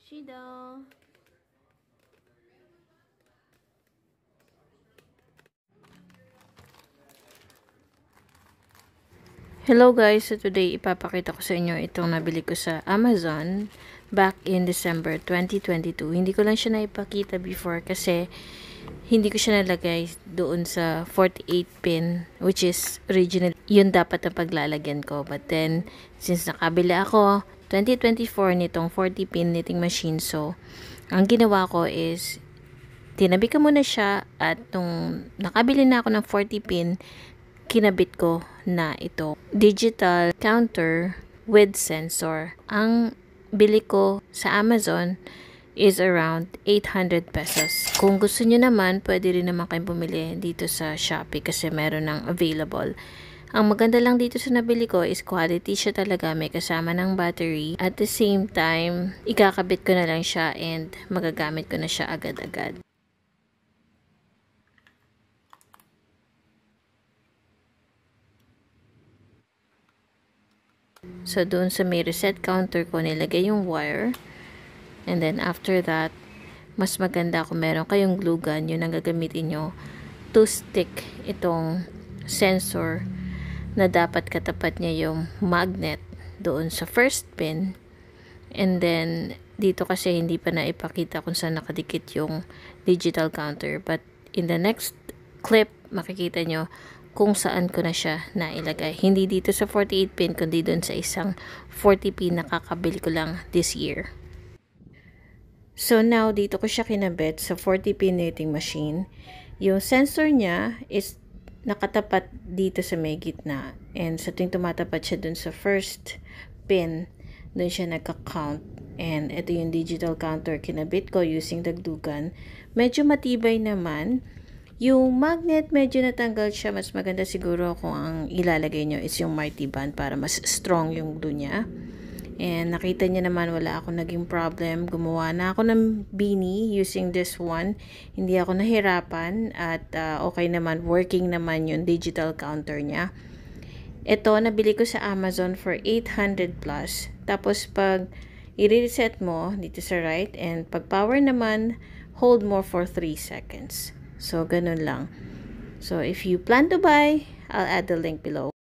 Shido. Hello guys, so today ipapakita ko sa inyo itong nabili ko sa Amazon back in December 2022. Hindi ko lang siya naipakita before kasi hindi ko siya nalagay doon sa 48 pin which is original. Yun dapat na paglalagyan ko. But then, since nakabila ako 2024 nitong 40 pin knitting machine, so ang ginawa ko is tinabi ko muna siya at nung nakabili na ako ng 40 pin, kinabit ko na ito digital counter with sensor. Ang bili ko sa Amazon is around 800 pesos. Kung gusto nyo naman, pwede rin naman kayong bumili dito sa Shopee kasi meron ng available. Ang maganda lang dito sa nabili ko is quality siya talaga. May kasama ng battery. At the same time, ikakabit ko na lang siya and magagamit ko na siya agad-agad. So, doon sa may reset counter ko, nilagay yung wire. And then, after that, mas maganda kung meron kayong glue gun, yun ang gagamitin nyo to stick itong sensor na dapat katapat niya yung magnet doon sa first pin. And then, dito kasi hindi pa naipakita kung saan nakadikit yung digital counter. But, in the next clip, makikita nyo kung saan ko na siya nailagay. Hindi dito sa 48 pin, kundi doon sa isang 40 pin na kakabili ko lang this year. So now, dito ko siya kinabit sa 40 pin knitting machine. Yung sensor niya is nakatapat dito sa may gitna. And sa tuwing tumatapat siya doon sa first pin, doon siya nagka-count. And ito yung digital counter kinabit ko using the glue gun. Medyo matibay naman. Yung magnet, medyo natanggal siya. Mas maganda siguro kung ang ilalagay nyo is yung Marty band para mas strong yung glue niya. And nakita niya naman wala ako naging problem. Gumawa na ako ng beanie using this one. Hindi ako nahirapan at okay naman. Working naman yung digital counter niya. Ito, nabili ko sa Amazon for 800 plus. Tapos pag i-reset mo dito sa right and pag power naman, hold more for 3 seconds. So, ganun lang. So, if you plan to buy, I'll add the link below.